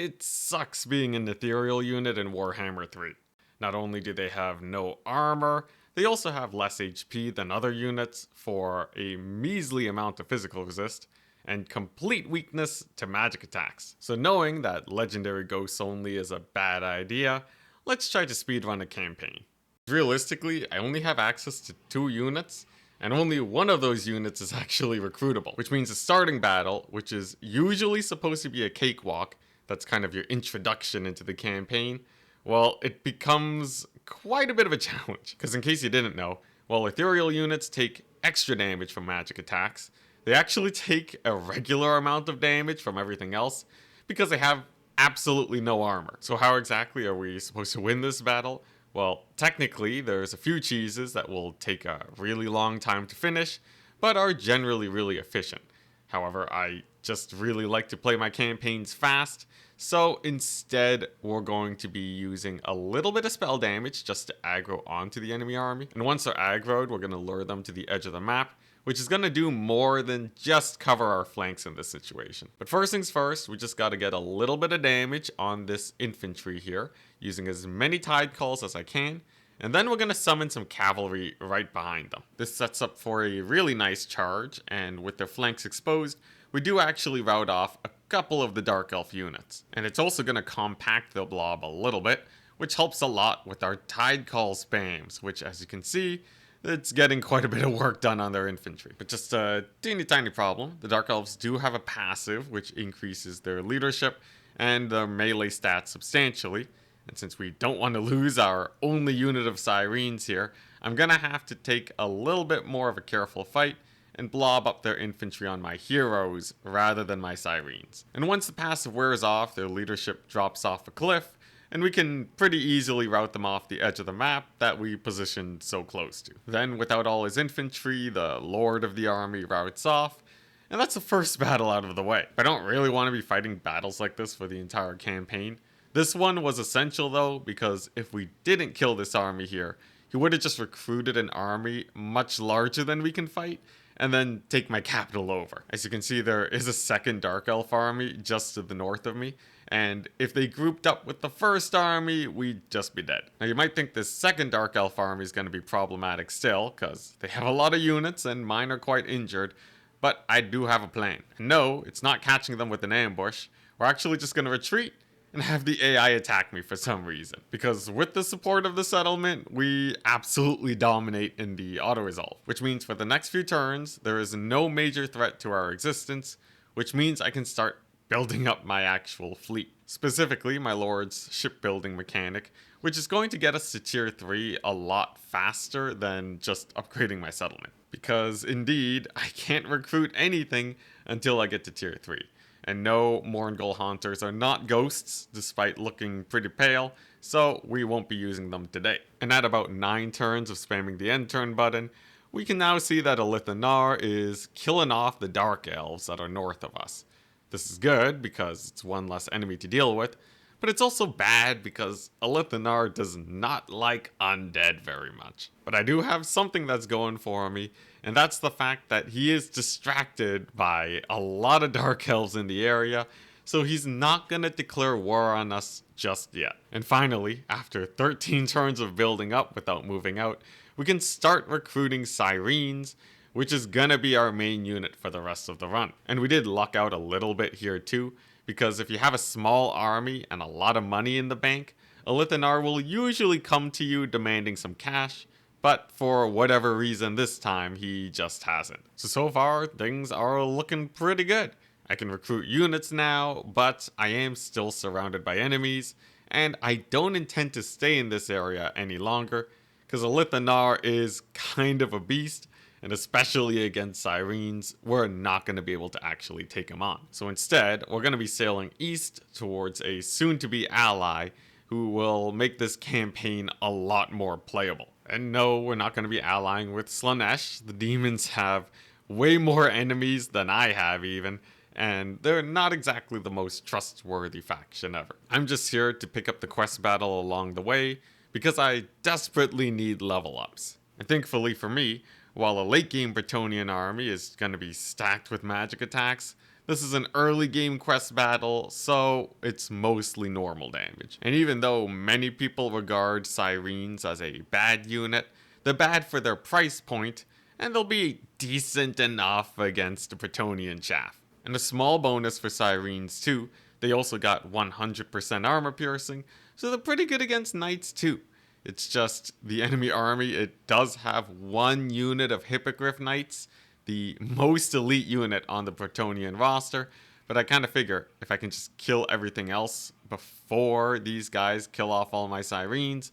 it sucks being an Ethereal unit in Warhammer 3. Not only do they have no armor, they also have less HP than other units for a measly amount of physical resist, and complete weakness to magic attacks. So knowing that legendary ghosts only is a bad idea, let's try to speedrun a campaign. Realistically, I only have access to 2 units, and only one of those units is actually recruitable, which means a starting battle, which is usually supposed to be a cakewalk, that's kind of your introduction into the campaign, well, it becomes quite a bit of a challenge. Because in case you didn't know, while ethereal units take extra damage from magic attacks, they actually take a regular amount of damage from everything else because they have absolutely no armor. So how exactly are we supposed to win this battle? Well, technically, there's a few cheeses that will take a really long time to finish, but are generally really efficient. However, I just really like to play my campaigns fast, so instead we're going to be using a little bit of spell damage just to aggro onto the enemy army. And once they're aggroed, we're going to lure them to the edge of the map, which is going to do more than just cover our flanks in this situation. But first things first, we just got to get a little bit of damage on this infantry here, using as many tide calls as I can, and then we're going to summon some cavalry right behind them. This sets up for a really nice charge, and with their flanks exposed, we do actually rout off a couple of the Dark Elf units. And it's also going to compact the blob a little bit, which helps a lot with our tide call spams, which as you can see, it's getting quite a bit of work done on their infantry. But just a teeny tiny problem, the Dark Elves do have a passive which increases their leadership and their melee stats substantially. And since we don't want to lose our only unit of sirens here, I'm gonna have to take a little bit more of a careful fight and blob up their infantry on my heroes rather than my sirens. And once the passive wears off, their leadership drops off a cliff, and we can pretty easily rout them off the edge of the map that we positioned so close to. Then, without all his infantry, the lord of the army routs off, and that's the first battle out of the way. I don't really want to be fighting battles like this for the entire campaign. This one was essential though, because if we didn't kill this army here, he would have just recruited an army much larger than we can fight, and then take my capital over. As you can see, there is a second Dark Elf army just to the north of me, and if they grouped up with the first army, we'd just be dead. Now you might think this second Dark Elf army is going to be problematic still, because they have a lot of units and mine are quite injured, but I do have a plan. And no, it's not catching them with an ambush. We're actually just going to retreat and have the AI attack me for some reason. Because with the support of the settlement, we absolutely dominate in the auto-resolve, which means for the next few turns, there is no major threat to our existence, which means I can start building up my actual fleet. Specifically, my lord's shipbuilding mechanic, which is going to get us to tier 3 a lot faster than just upgrading my settlement. Because indeed, I can't recruit anything until I get to tier 3. And no, Morngul Haunters are not ghosts, despite looking pretty pale, so we won't be using them today. And at about 9 turns of spamming the end turn button, we can now see that Elithanar is killing off the Dark Elves that are north of us. This is good because it's one less enemy to deal with, but it's also bad because Elithanar does not like undead very much. But I do have something that's going for me, and that's the fact that he is distracted by a lot of Dark Elves in the area, so he's not gonna declare war on us just yet. And finally, after 13 turns of building up without moving out, we can start recruiting sirens, which is gonna be our main unit for the rest of the run. And we did luck out a little bit here too, because if you have a small army and a lot of money in the bank, Elithanar will usually come to you demanding some cash, but for whatever reason this time, he just hasn't. So far, things are looking pretty good. I can recruit units now, but I am still surrounded by enemies, and I don't intend to stay in this area any longer, because Elithanar is kind of a beast, and especially against sirens, we're not going to be able to actually take him on. So instead, we're going to be sailing east towards a soon-to-be ally who will make this campaign a lot more playable. And no, we're not going to be allying with Slaanesh. The demons have way more enemies than I have even, and they're not exactly the most trustworthy faction ever. I'm just here to pick up the quest battle along the way, because I desperately need level ups. And thankfully for me, while a late game Bretonnian army is going to be stacked with magic attacks, This is an early game quest battle, so it's mostly normal damage. And even though many people regard sirens as a bad unit, they're bad for their price point, and they'll be decent enough against the Bretonnian chaff. And a small bonus for sirens too, they also got 100% armor piercing, so they're pretty good against knights too. It's just the enemy army, it does have one unit of Hippogriff Knights, the most elite unit on the Bretonnian roster, but I kind of figure if I can just kill everything else before these guys kill off all my sirens,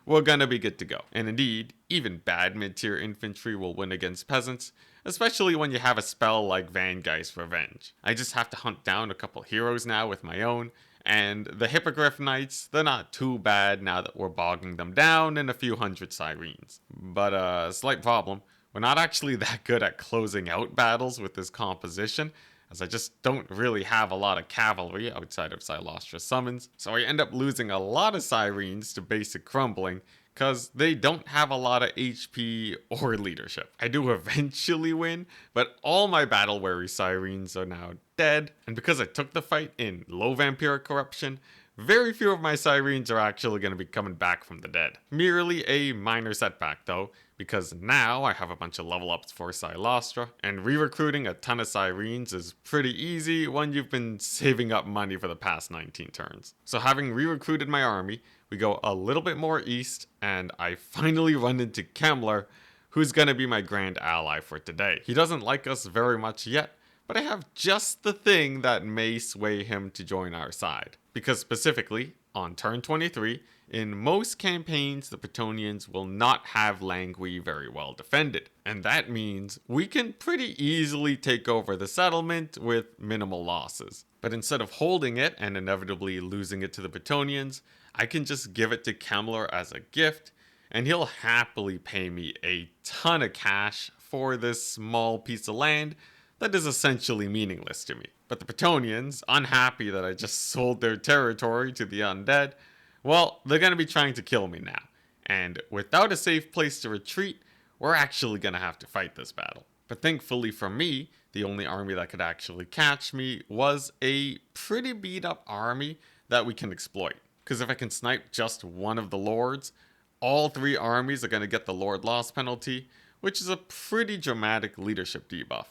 we're gonna be good to go. And indeed, even bad mid-tier infantry will win against peasants, especially when you have a spell like Vangeist's Revenge. I just have to hunt down a couple heroes now with my own, and the Hippogriff Knights, they're not too bad now that we're bogging them down in a few hundred sirens. But a slight problem, we're not actually that good at closing out battles with this composition, as I just don't really have a lot of cavalry outside of Silostra summons, so I end up losing a lot of sirens to basic crumbling, cause they don't have a lot of HP or leadership. I do eventually win, but all my battle weary sirens are now dead, and because I took the fight in low vampiric corruption, very few of my sirens are actually going to be coming back from the dead. Merely a minor setback though, because now I have a bunch of level ups for Silostra, and re-recruiting a ton of sirens is pretty easy when you've been saving up money for the past 19 turns. So having re-recruited my army, we go a little bit more east, and I finally run into Kemmler, who's going to be my grand ally for today. He doesn't like us very much yet, but I have just the thing that may sway him to join our side. Because specifically, on turn 23, in most campaigns, the Bretonnians will not have Langui very well defended. And that means we can pretty easily take over the settlement with minimal losses. But instead of holding it and inevitably losing it to the Bretonnians, I can just give it to Kemmler as a gift, and he'll happily pay me a ton of cash for this small piece of land that is essentially meaningless to me. But the Bretonnians, unhappy that I just sold their territory to the undead, well, they're going to be trying to kill me now. And without a safe place to retreat, we're actually going to have to fight this battle. But thankfully for me, the only army that could actually catch me was a pretty beat up army that we can exploit. Because if I can snipe just one of the lords, all three armies are going to get the lord loss penalty, which is a pretty dramatic leadership debuff.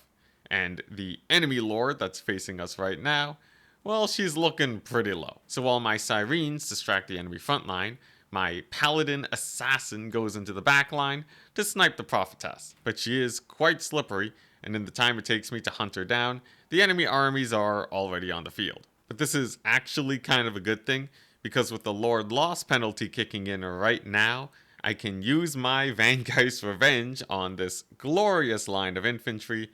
And the enemy lord that's facing us right now, well, she's looking pretty low. So while my sirens distract the enemy front line, my paladin assassin goes into the back line to snipe the prophetess. But she is quite slippery, and in the time it takes me to hunt her down, the enemy armies are already on the field. But this is actually kind of a good thing, because with the lord loss penalty kicking in right now, I can use my Vangeist's Revenge on this glorious line of infantry,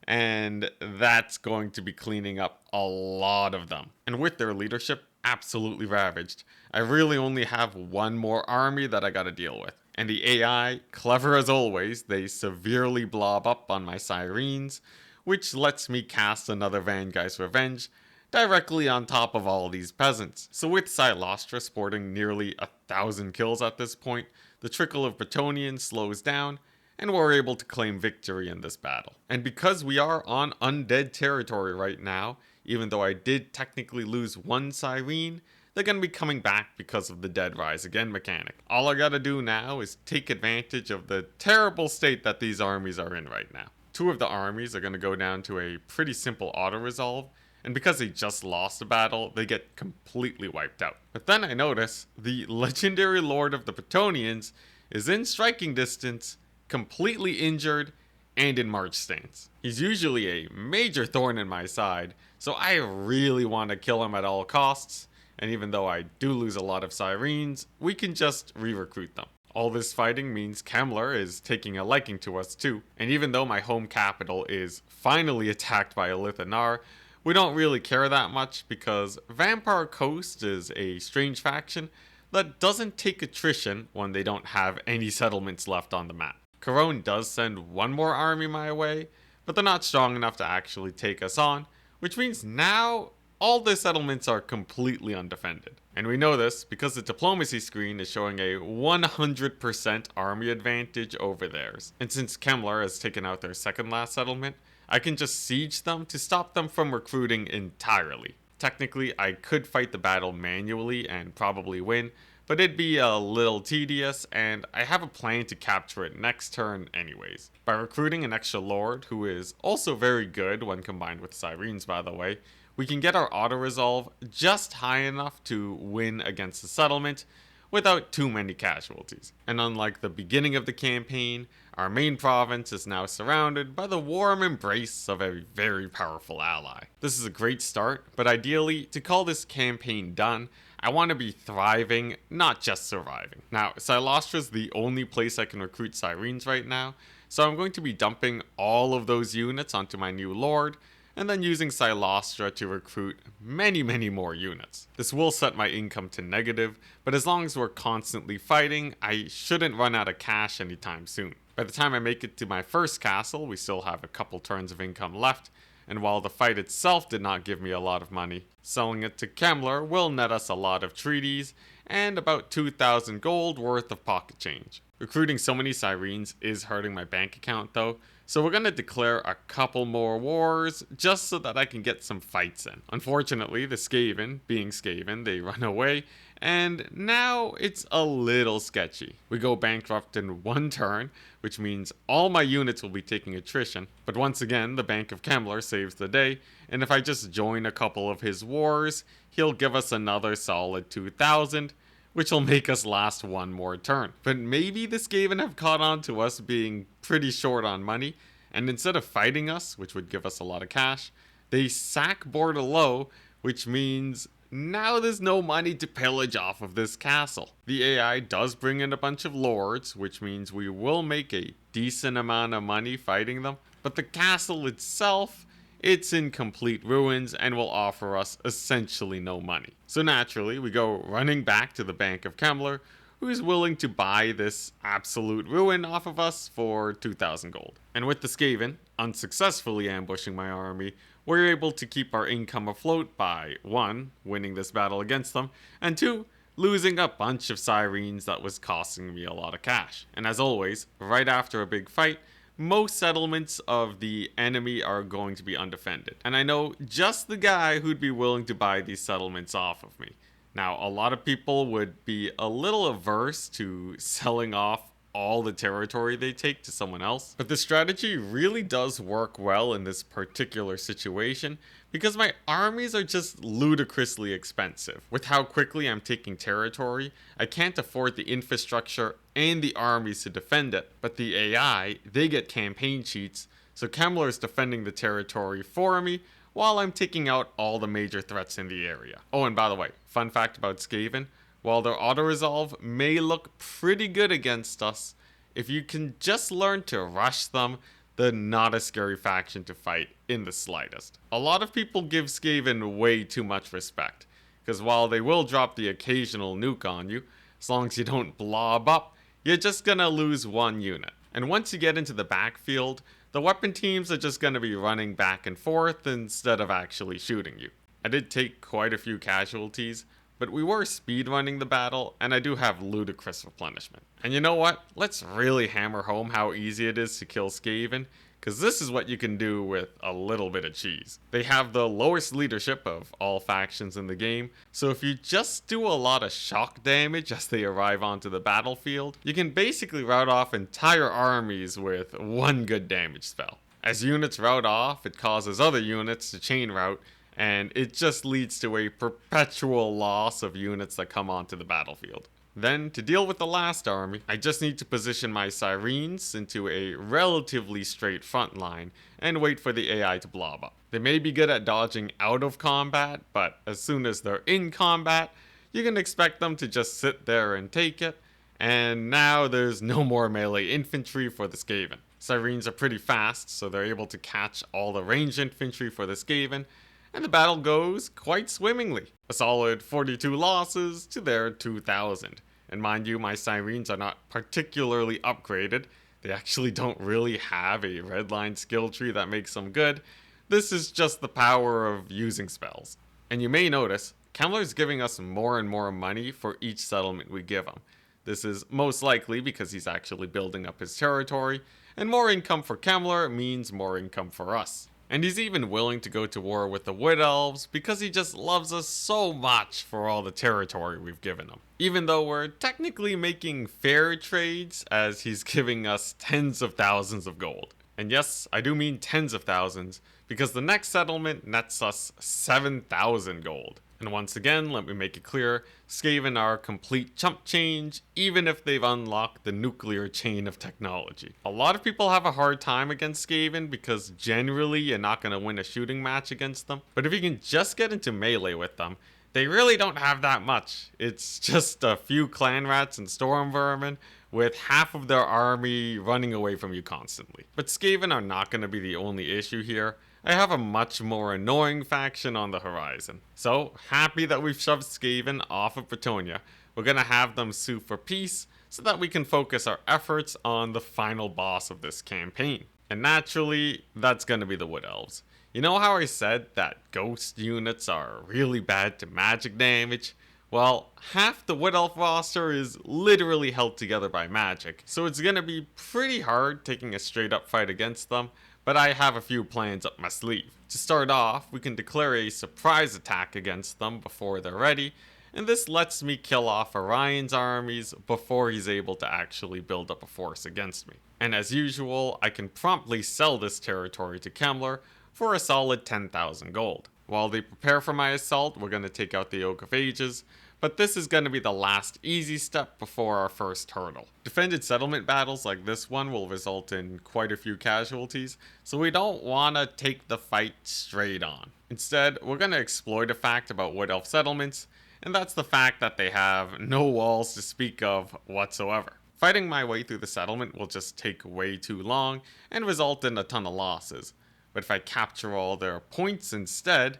and that's going to be cleaning up a lot of them. And with their leadership absolutely ravaged, I really only have one more army that I gotta deal with. And the AI, clever as always, they severely blob up on my sirens, which lets me cast another Vangeist's Revenge directly on top of all these peasants. So with Silostra sporting nearly 1,000 kills at this point, the trickle of Bretonnians slows down, and we're able to claim victory in this battle. And because we are on undead territory right now, even though I did technically lose one siren, they're going to be coming back because of the Dead Rise Again mechanic. All I gotta do now is take advantage of the terrible state that these armies are in right now. Two of the armies are going to go down to a pretty simple auto-resolve, and because they just lost a battle, they get completely wiped out. But then I notice the legendary Lord of the Bretonnians is in striking distance, completely injured, and in march stance. He's usually a major thorn in my side, so I really want to kill him at all costs, and even though I do lose a lot of sirens, we can just re-recruit them. All this fighting means Kemmler is taking a liking to us too, and even though my home capital is finally attacked by a Lithanar, we don't really care that much because Vampire Coast is a strange faction that doesn't take attrition when they don't have any settlements left on the map. Corone does send one more army my way, but they're not strong enough to actually take us on, which means now all the settlements are completely undefended. And we know this because the diplomacy screen is showing a 100% army advantage over theirs. And since Kemmler has taken out their second last settlement, I can just siege them to stop them from recruiting entirely. Technically, I could fight the battle manually and probably win, but it'd be a little tedious, and I have a plan to capture it next turn anyways. By recruiting an extra lord, who is also very good when combined with sirens by the way, we can get our auto-resolve just high enough to win against the settlement without too many casualties. And unlike the beginning of the campaign, our main province is now surrounded by the warm embrace of a very powerful ally. This is a great start, but ideally, to call this campaign done, I want to be thriving, not just surviving. Now, Silostra is the only place I can recruit sirens right now, so I'm going to be dumping all of those units onto my new lord, and then using Silostra to recruit many more units. This will set my income to negative, but as long as we're constantly fighting, I shouldn't run out of cash anytime soon. By the time I make it to my first castle, we still have a couple turns of income left, and while the fight itself did not give me a lot of money, selling it to Kemmler will net us a lot of treaties and about 2,000 gold worth of pocket change. Recruiting so many sirens is hurting my bank account though, so we're gonna declare a couple more wars just so that I can get some fights in. Unfortunately, the Skaven, being Skaven, they run away, and now it's a little sketchy. We go bankrupt in one turn, which means all my units will be taking attrition, but once again, the Bank of Kemmler saves the day, and if I just join a couple of his wars, he'll give us another solid 2,000, which will make us last one more turn. But maybe the Skaven have caught on to us being pretty short on money, and instead of fighting us, which would give us a lot of cash, they sack Bordelot, which means now there's no money to pillage off of this castle. The AI does bring in a bunch of lords, which means we will make a decent amount of money fighting them, but the castle itself, it's in complete ruins and will offer us essentially no money. So naturally, we go running back to the Bank of Kemmler, who is willing to buy this absolute ruin off of us for 2,000 gold. And with the Skaven unsuccessfully ambushing my army, we're able to keep our income afloat by 1. Winning this battle against them, and 2. Losing a bunch of sirens that was costing me a lot of cash. And as always, right after a big fight, most settlements of the enemy are going to be undefended. And I know just the guy who'd be willing to buy these settlements off of me. Now, a lot of people would be a little averse to selling off all the territory they take to someone else, but the strategy really does work well in this particular situation because my armies are just ludicrously expensive. With how quickly I'm taking territory, I can't afford the infrastructure and the armies to defend it, but the AI, they get campaign cheats, so Kemmler is defending the territory for me while I'm taking out all the major threats in the area. Oh, and by the way, fun fact about Skaven, while their auto-resolve may look pretty good against us, if you can just learn to rush them, they're not a scary faction to fight in the slightest. A lot of people give Skaven way too much respect, because while they will drop the occasional nuke on you, as long as you don't blob up, you're just gonna lose one unit. And once you get into the backfield, the weapon teams are just gonna be running back and forth instead of actually shooting you. I did take quite a few casualties, but we were speedrunning the battle, and I do have ludicrous replenishment. And you know what? Let's really hammer home how easy it is to kill Skaven, because this is what you can do with a little bit of cheese. They have the lowest leadership of all factions in the game, so if you just do a lot of shock damage as they arrive onto the battlefield, you can basically rout off entire armies with one good damage spell. As units rout off, it causes other units to chain rout, and it just leads to a perpetual loss of units that come onto the battlefield. Then, to deal with the last army, I just need to position my sirens into a relatively straight front line and wait for the AI to blob up. They may be good at dodging out of combat, but as soon as they're in combat, you can expect them to just sit there and take it, and now there's no more melee infantry for the Skaven. Sirens are pretty fast, so they're able to catch all the ranged infantry for the Skaven, and the battle goes quite swimmingly. A solid 42 losses to their 2,000. And mind you, my sirens are not particularly upgraded. They actually don't really have a redline skill tree that makes them good. This is just the power of using spells. And you may notice, Kemmler's giving us more and more money for each settlement we give him. This is most likely because he's actually building up his territory, and more income for Kemmler means more income for us. And he's even willing to go to war with the Wood Elves because he just loves us so much for all the territory we've given him. Even though we're technically making fair trades, as he's giving us tens of thousands of gold. And yes, I do mean tens of thousands, because the next settlement nets us 7,000 gold. And once again, let me make it clear, Skaven are complete chump change, even if they've unlocked the nuclear chain of technology. A lot of people have a hard time against Skaven because generally you're not going to win a shooting match against them. But if you can just get into melee with them, they really don't have that much. It's just a few clan rats and storm vermin with half of their army running away from you constantly. But Skaven are not going to be the only issue here. I have a much more annoying faction on the horizon. So, happy that we've shoved Skaven off of Bretonnia. We're gonna have them sue for peace so that we can focus our efforts on the final boss of this campaign. And naturally, that's gonna be the Wood Elves. You know how I said that ghost units are really bad to magic damage? Well, half the Wood Elf roster is literally held together by magic, so it's gonna be pretty hard taking a straight up fight against them. But I have a few plans up my sleeve. To start off, we can declare a surprise attack against them before they're ready, and this lets me kill off Orion's armies before he's able to actually build up a force against me. And as usual, I can promptly sell this territory to Kemmler for a solid 10,000 gold. While they prepare for my assault, we're going to take out the Oak of Ages, but this is going to be the last easy step before our first hurdle. Defended settlement battles like this one will result in quite a few casualties, so we don't want to take the fight straight on. Instead, we're going to exploit a fact about Wood Elf settlements, and that's the fact that they have no walls to speak of whatsoever. Fighting my way through the settlement will just take way too long and result in a ton of losses, but if I capture all their points instead,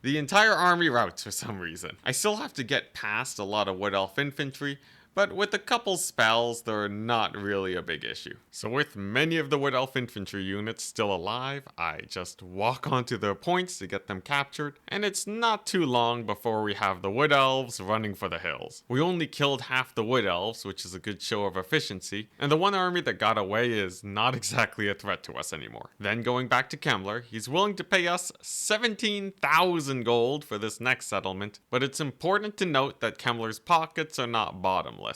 the entire army routs for some reason. I still have to get past a lot of Wood Elf infantry, but with a couple spells, they're not really a big issue. So with many of the Wood Elf infantry units still alive, I just walk onto their points to get them captured, and it's not too long before we have the Wood Elves running for the hills. We only killed half the Wood Elves, which is a good show of efficiency, and the one army that got away is not exactly a threat to us anymore. Then going back to Kemmler, he's willing to pay us 17,000 gold for this next settlement, but it's important to note that Kemmler's pockets are not bottomless.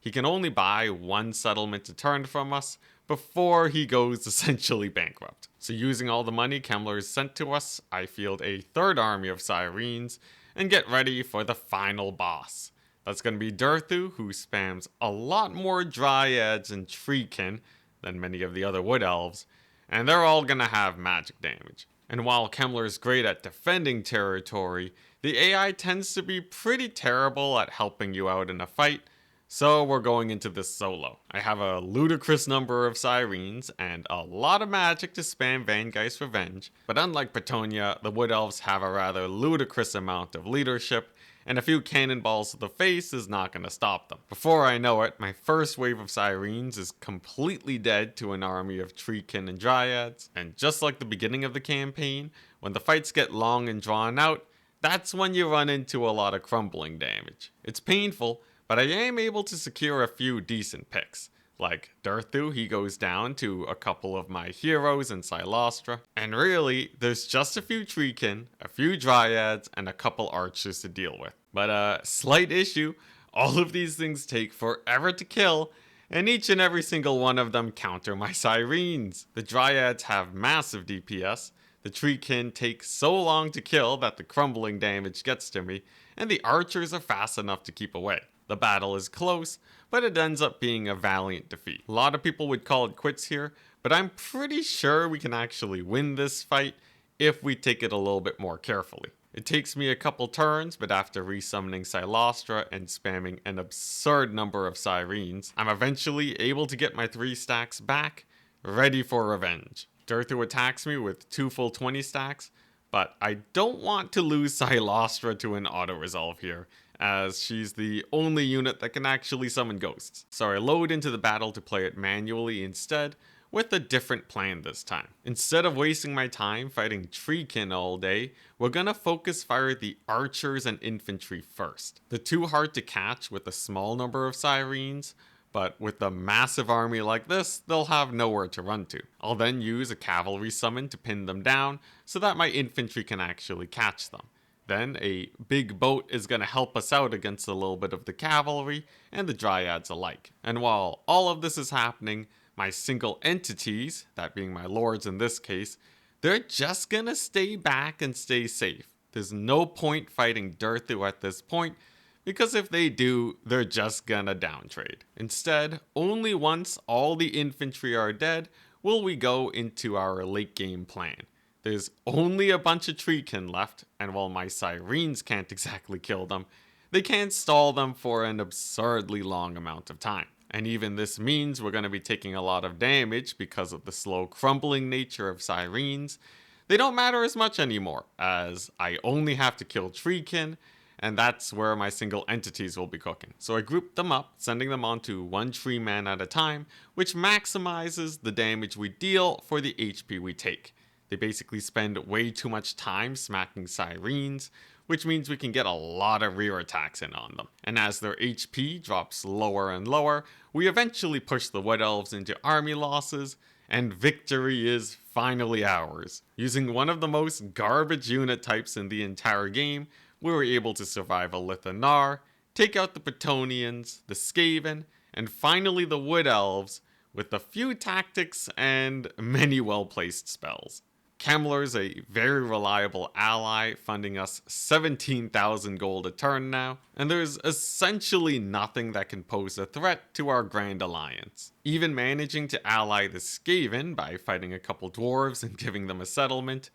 He can only buy one settlement a turn from us before he goes essentially bankrupt. So using all the money Kemmler has sent to us, I field a third army of sirens and get ready for the final boss. That's going to be Durthu, who spams a lot more dryads and treekin than many of the other wood elves, and they're all going to have magic damage. And while Kemmler is great at defending territory, the AI tends to be pretty terrible at helping you out in a fight, so we're going into this solo. I have a ludicrous number of sirens and a lot of magic to spam Vangeist's Revenge, but unlike Bretonnia, the Wood Elves have a rather ludicrous amount of leadership, and a few cannonballs to the face is not going to stop them. Before I know it, my first wave of sirens is completely dead to an army of treekin and dryads, and just like the beginning of the campaign, when the fights get long and drawn out, that's when you run into a lot of crumbling damage. It's painful, but I am able to secure a few decent picks. Like Durthu, he goes down to a couple of my heroes in Silostra. And really, there's just a few treekin, a few dryads, and a couple archers to deal with. But slight issue, all of these things take forever to kill, and each and every single one of them counter my sirens. The dryads have massive DPS, the treekin take so long to kill that the crumbling damage gets to me, and the archers are fast enough to keep away. The battle is close, but it ends up being a valiant defeat. A lot of people would call it quits here, but I'm pretty sure we can actually win this fight if we take it a little bit more carefully. It takes me a couple turns, but after resummoning Silostra and spamming an absurd number of sirens, I'm eventually able to get my 3 stacks back, ready for revenge. Durthu attacks me with 2 full 20 stacks, but I don't want to lose Silostra to an auto-resolve here, as she's the only unit that can actually summon ghosts. So I load into the battle to play it manually instead, with a different plan this time. Instead of wasting my time fighting treekin all day, we're gonna focus fire the archers and infantry first. They're too hard to catch with a small number of sirens, but with a massive army like this, they'll have nowhere to run to. I'll then use a cavalry summon to pin them down so that my infantry can actually catch them. Then a big boat is going to help us out against a little bit of the cavalry and the dryads alike. And while all of this is happening, my single entities, that being my lords in this case, they're just going to stay back and stay safe. There's no point fighting Durthu at this point, because if they do, they're just gonna downtrade. Instead, only once all the infantry are dead will we go into our late game plan. There's only a bunch of treekin left, and while my sirens can't exactly kill them, they can stall them for an absurdly long amount of time. And even this means we're going to be taking a lot of damage because of the slow crumbling nature of sirens. They don't matter as much anymore, as I only have to kill treekin, and that's where my single entities will be cooking. So I grouped them up, sending them onto one tree man at a time, which maximizes the damage we deal for the HP we take. They basically spend way too much time smacking sirens, which means we can get a lot of rear attacks in on them. And as their HP drops lower and lower, we eventually push the Wood Elves into army losses, and victory is finally ours. Using one of the most garbage unit types in the entire game, we were able to survive a Lithanar, take out the Bretonnians, the Skaven, and finally the Wood Elves, with a few tactics and many well-placed spells. Kemmler's a very reliable ally, funding us 17,000 gold a turn now, and there's essentially nothing that can pose a threat to our Grand Alliance. Even managing to ally the Skaven by fighting a couple dwarves and giving them a settlement,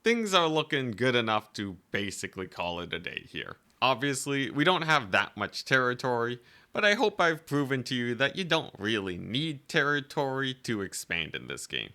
things are looking good enough to basically call it a day here. Obviously, we don't have that much territory, but I hope I've proven to you that you don't really need territory to expand in this game.